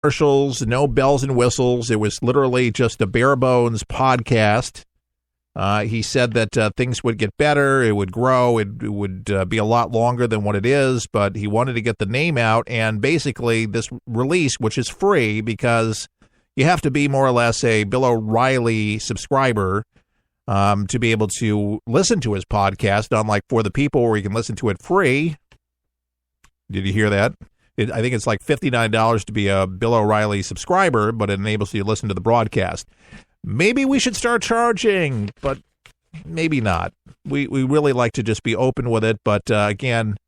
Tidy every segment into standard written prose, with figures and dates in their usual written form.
commercials, no bells and whistles. It was literally just a bare bones podcast. He said that things would get better, it would grow, it would be a lot longer than what it is, but he wanted to get the name out, and basically this release, which is free because you have to be more or less a Bill O'Reilly subscriber to be able to listen to his podcast, unlike For the People where you can listen to it free. Did you hear that? I think it's like $59 to be a Bill O'Reilly subscriber, but it enables you to listen to the broadcast. Maybe we should start charging, but maybe not. We really like to just be open with it. But again,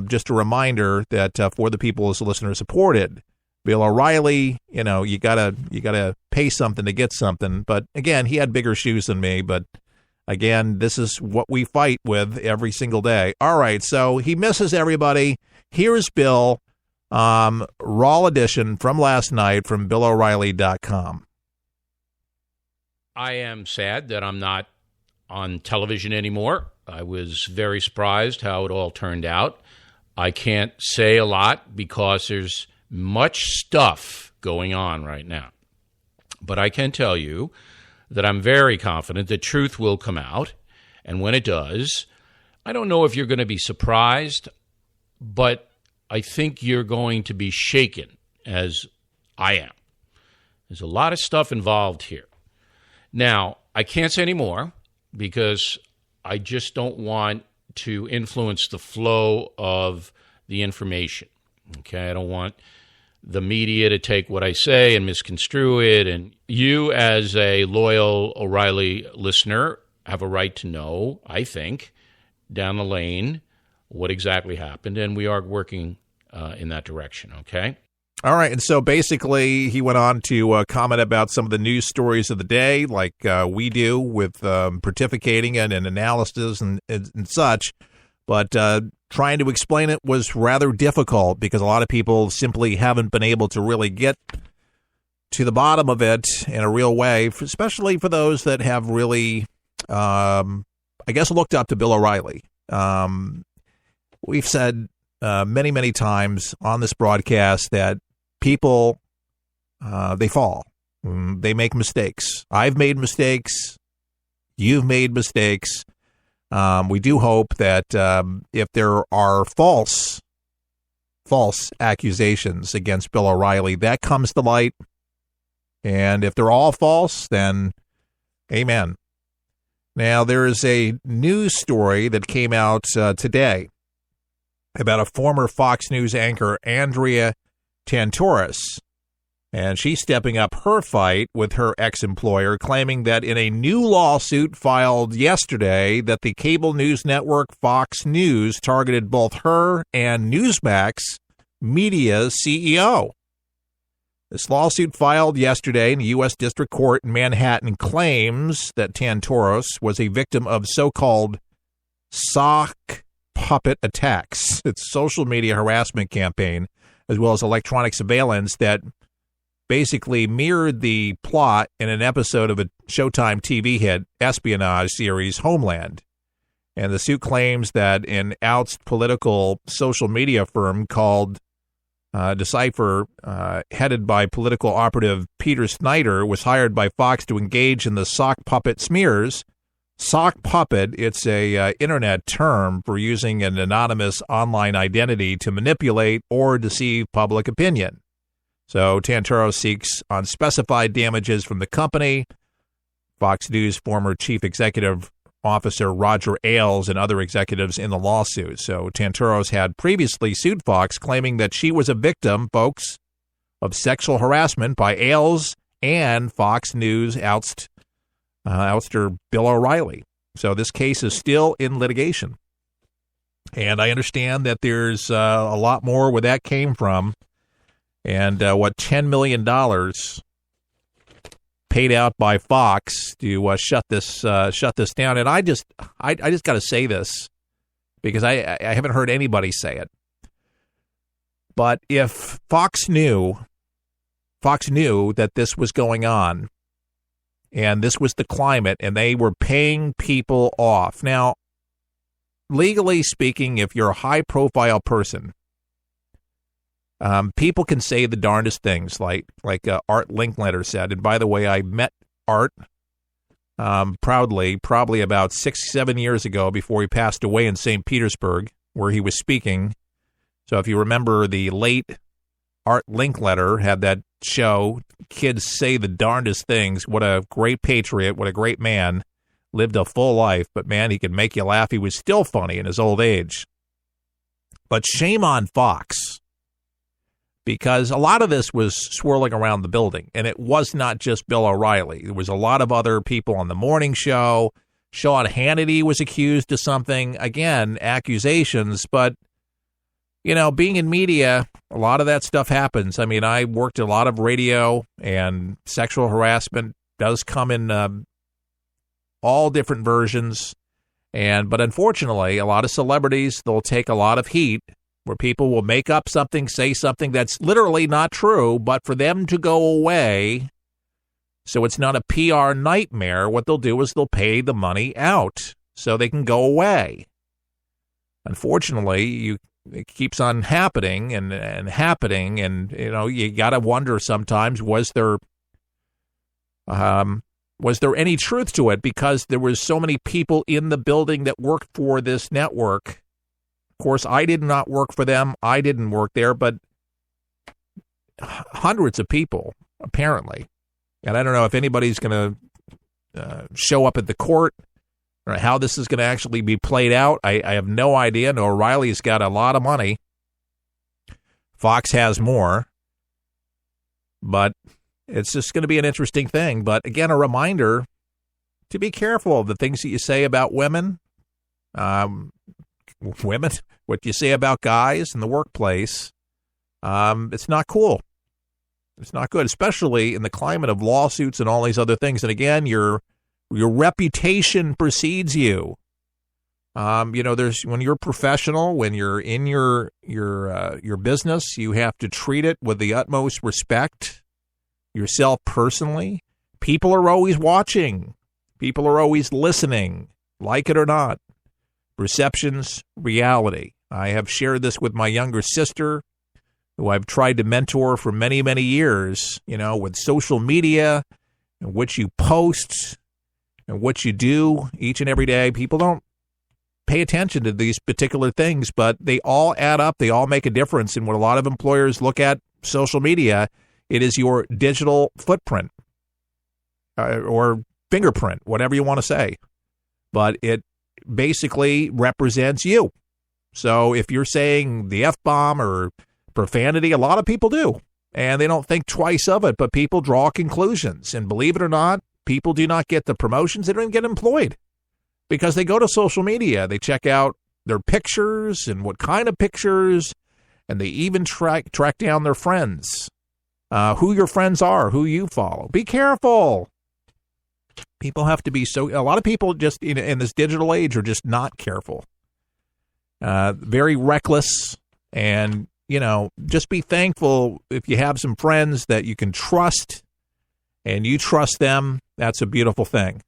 just a reminder that For the People is listener supported. Bill O'Reilly, you gotta pay something to get something. But again, he had bigger shoes than me. But again, this is what we fight with every single day. All right, so he misses everybody. Here's Bill, Raw edition from last night from BillO'Reilly.com. I am sad that I'm not on television anymore. I was very surprised how it all turned out. I can't say a lot because there's much stuff going on right now. But I can tell you that I'm very confident that truth will come out. And when it does, I don't know if you're going to be surprised, but I think you're going to be shaken, as I am. There's a lot of stuff involved here. Now, I can't say any more because I just don't want to influence the flow of the information. Okay, I don't want the media to take what I say and misconstrue it. And you, as a loyal O'Reilly listener, have a right to know, I think, down the lane what exactly happened. And we are working in that direction, okay? All right, and so basically he went on to comment about some of the news stories of the day, like we do with pontificating and analysis and such, but trying to explain it was rather difficult because a lot of people simply haven't been able to really get to the bottom of it in a real way, especially for those that have really, I guess, looked up to Bill O'Reilly. We've said many, many times on this broadcast that people, they fall. They make mistakes. I've made mistakes. You've made mistakes. We do hope that if there are false accusations against Bill O'Reilly, that comes to light. And if they're all false, then amen. Now, there is a news story that came out today about a former Fox News anchor, Andrea Tantoris, and she's stepping up her fight with her ex-employer, claiming that in a new lawsuit filed yesterday that the cable news network Fox News targeted both her and Newsmax Media's CEO. This lawsuit filed yesterday in the U.S. District Court in Manhattan claims that Tantoris was a victim of so-called sock puppet attacks. It's social media harassment campaign, as well as electronic surveillance that basically mirrored the plot in an episode of a Showtime TV hit espionage series, Homeland. And the suit claims that an ousted political social media firm called Decipher, headed by political operative Peter Snyder, was hired by Fox to engage in the sock puppet smears. Sock puppet, it's a internet term for using an anonymous online identity to manipulate or deceive public opinion. So Tantoris seeks unspecified damages from the company. Fox News former chief executive officer Roger Ailes and other executives in the lawsuit. So Tantoris had previously sued Fox, claiming that she was a victim, folks, of sexual harassment by Ailes and Fox News ouster Bill O'Reilly. So this case is still in litigation. And I understand that there's a lot more where that came from. And $10 million paid out by Fox to shut this down. And I just got to say this because I haven't heard anybody say it. But if Fox knew that this was going on, and this was the climate, and they were paying people off. Now, legally speaking, if you're a high-profile person, People can say the darndest things, like Art Linkletter said. And by the way, I met Art proudly, probably about 6-7 years ago before he passed away in St. Petersburg, where he was speaking. So if you remember, the late Art Linkletter had that show, Kids Say the Darndest Things. What a great patriot, what a great man. Lived a full life, but man, he could make you laugh. He was still funny in his old age. But shame on Fox, because a lot of this was swirling around the building, and it was not just Bill O'Reilly. There was a lot of other people on the morning show. Sean Hannity was accused of something. Again, accusations, but, you know, being in media, a lot of that stuff happens. I mean, I worked a lot of radio, and sexual harassment does come in all different versions. But unfortunately, a lot of celebrities, they'll take a lot of heat where people will make up something, say something that's literally not true, but for them to go away, so it's not a PR nightmare, what they'll do is they'll pay the money out so they can go away. Unfortunately, it keeps on happening and happening, and, you know, you got to wonder sometimes, was there any truth to it? Because there was so many people in the building that worked for this network. Of course, I did not work for them. I didn't work there, but hundreds of people, apparently. And I don't know if anybody's going to show up at the court or how this is going to actually be played out. I have no idea. No, O'Reilly's got a lot of money. Fox has more. But it's just going to be an interesting thing. But again, a reminder to be careful of the things that you say about women. What you say about guys in the workplace. It's not cool. It's not good, especially in the climate of lawsuits and all these other things. And again, your reputation precedes you. You know, when you're professional, when you're in your business, you have to treat it with the utmost respect. Yourself personally. People are always watching. People are always listening, like it or not. Perception's reality. I have shared this with my younger sister, who I've tried to mentor for many, many years, you know, with social media and what you post and what you do each and every day. People don't pay attention to these particular things, but they all add up. They all make a difference. And when a lot of employers look at social media, it is your digital footprint or fingerprint, whatever you want to say. But it basically represents you. So if you're saying the F-bomb or profanity, a lot of people do, and they don't think twice of it, but people draw conclusions. And believe it or not, people do not get the promotions. They don't even get employed because they go to social media. They check out their pictures and what kind of pictures, and they even track down their friends, who your friends are, who you follow. Be careful. People have to be a lot of people just in this digital age are just not careful. Very reckless, and, you know, just be thankful if you have some friends that you can trust and you trust them. That's a beautiful thing.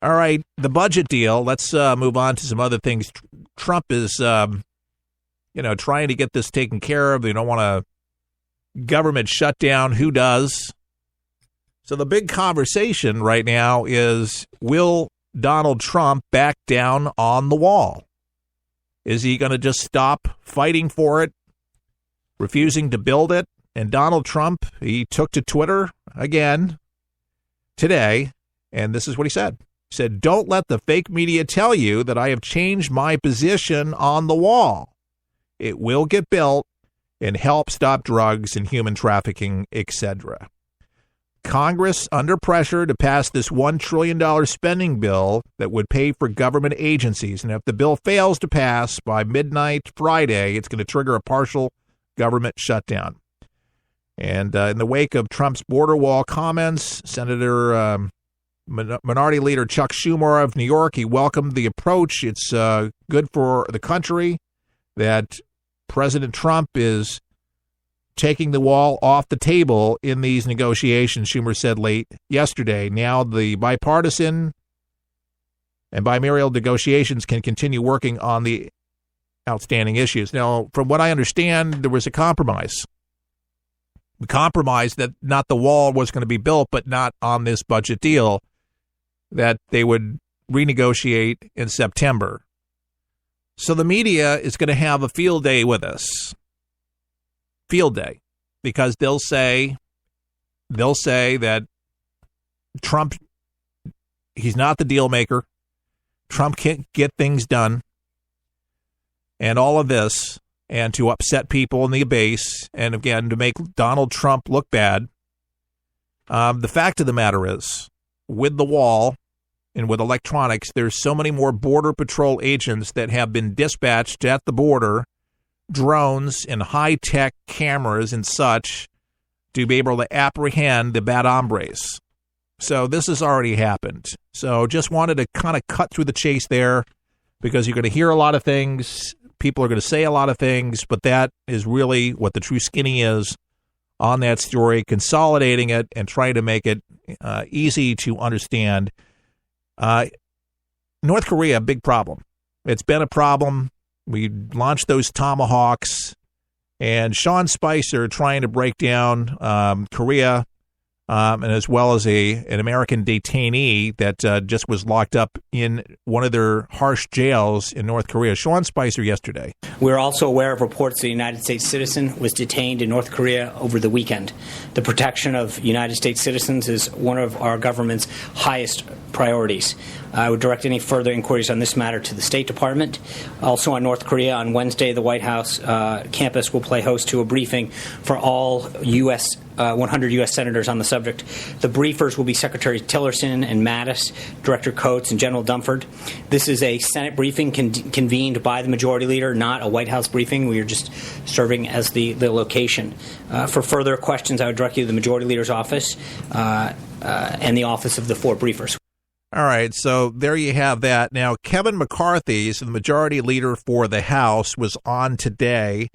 All right, the budget deal. Let's move on to some other things. Trump is, trying to get this taken care of. They don't want a government shutdown. Who does? So the big conversation right now is, will Donald Trump back down on the wall? Is he going to just stop fighting for it, refusing to build it? And Donald Trump, he took to Twitter again today, and this is what he said. He said, "Don't let the fake media tell you that I have changed my position on the wall. It will get built and help stop drugs and human trafficking, etc." Congress under pressure to pass this $1 trillion spending bill that would pay for government agencies. And if the bill fails to pass by midnight Friday, it's going to trigger a partial government shutdown. And in the wake of Trump's border wall comments, Senator Minority Leader Chuck Schumer of New York, he welcomed the approach. It's good for the country that President Trump is taking the wall off the table in these negotiations, Schumer said late yesterday. Now the bipartisan and bilateral negotiations can continue working on the outstanding issues. Now, from what I understand, there was a compromise. The compromise that not the wall was going to be built, but not on this budget deal, that they would renegotiate in September. So the media is going to have a field day with us. Field day. Because they'll say that Trump, he's not the deal maker. Trump can't get things done. And all of this, and to upset people in the base, and again, to make Donald Trump look bad. The fact of the matter is, with the wall and with electronics, there's so many more Border Patrol agents that have been dispatched at the border, drones and high-tech cameras and such, to be able to apprehend the bad hombres. So this has already happened. So just wanted to kind of cut through the chase there, because you're going to hear a lot of things. People are going to say a lot of things, but that is really what the true skinny is on that story, consolidating it and trying to make it easy to understand. North Korea, big problem. It's been a problem. We launched those Tomahawks, and Sean Spicer trying to break down Korea, and as well as an American detainee that just was locked up in one of their harsh jails in North Korea. Sean Spicer yesterday. We're also aware of reports that a United States citizen was detained in North Korea over the weekend. The protection of United States citizens is one of our government's highest priorities. I would direct any further inquiries on this matter to the State Department. Also on North Korea, on Wednesday, the White House campus will play host to a briefing for all 100 U.S. senators on the subject. The briefers will be Secretary Tillerson and Mattis, Director Coates, and General Dunford. This is a Senate briefing convened by the Majority Leader, not a White House briefing. We are just serving as the location. For further questions, I would direct you to the Majority Leader's office and the office of the 4 briefers. All right, so there you have that. Now, Kevin McCarthy, the Majority Leader for the House, was on today.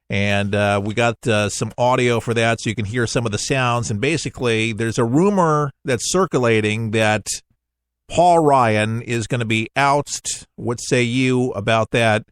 And we got some audio for that so you can hear some of the sounds. And basically, there's a rumor that's circulating that Paul Ryan is going to be ousted. What say you about that,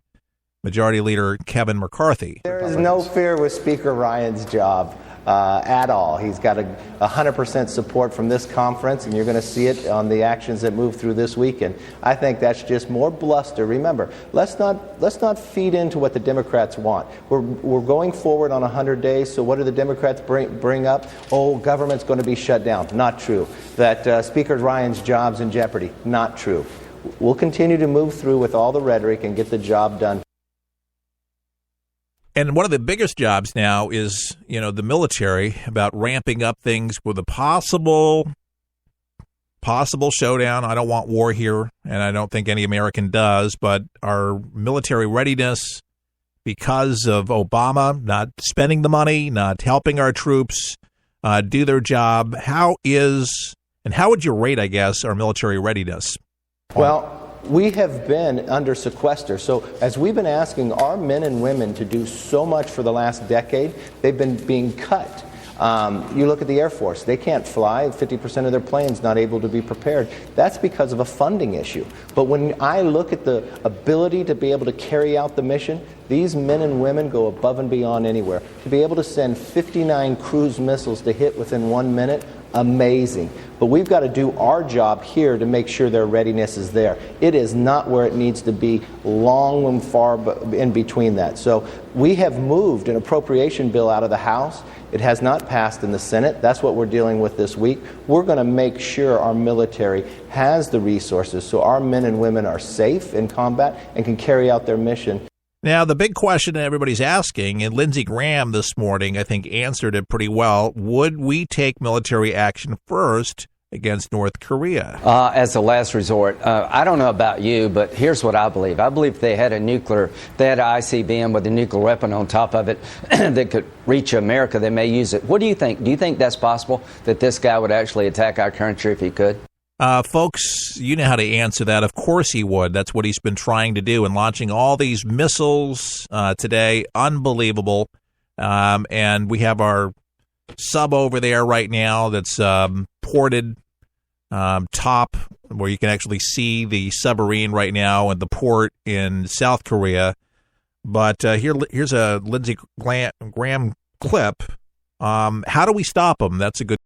Majority Leader Kevin McCarthy? There is no fear with Speaker Ryan's job at all. He's got 100% support from this conference, and you're going to see it on the actions that move through this weekend. I think that's just more bluster. Remember, let's not feed into what the Democrats want. We're going forward on 100 days, so what do the Democrats bring up? Oh, government's going to be shut down. Not true. That Speaker Ryan's job's in jeopardy. Not true. We'll continue to move through with all the rhetoric and get the job done. And one of the biggest jobs now is, the military, about ramping up things with a possible showdown. I don't want war here, and I don't think any American does, but our military readiness, because of Obama not spending the money, not helping our troops do their job, how would you rate, I guess, our military readiness? Well, we have been under sequester. So as we've been asking our men and women to do so much for the last decade, they've been being cut. You look at the Air Force. They can't fly. 50% of their planes not able to be prepared. That's because of a funding issue. But when I look at the ability to be able to carry out the mission, these men and women go above and beyond anywhere. To be able to send 59 cruise missiles to hit within 1 minute, amazing. But we've got to do our job here to make sure their readiness is there. It is not where it needs to be, long and far in between that. So we have moved an appropriation bill out of the House. It has not passed in the Senate. That's what we're dealing with this week. We're going to make sure our military has the resources so our men and women are safe in combat and can carry out their mission. Now, the big question that everybody's asking, and Lindsey Graham this morning, I think, answered it pretty well, would we take military action first against North Korea? As a last resort. I don't know about you, but here's what I believe. I believe if they had an ICBM with a nuclear weapon on top of it that could reach America, they may use it. What do you think? Do you think that's possible, that this guy would actually attack our country if he could? Folks, you know how to answer that. Of course he would. That's what he's been trying to do and launching all these missiles today. Unbelievable. And we have our sub over there right now that's ported top, where you can actually see the submarine right now at the port in South Korea, But here's a Lindsey Graham clip. How do we stop them? That's a good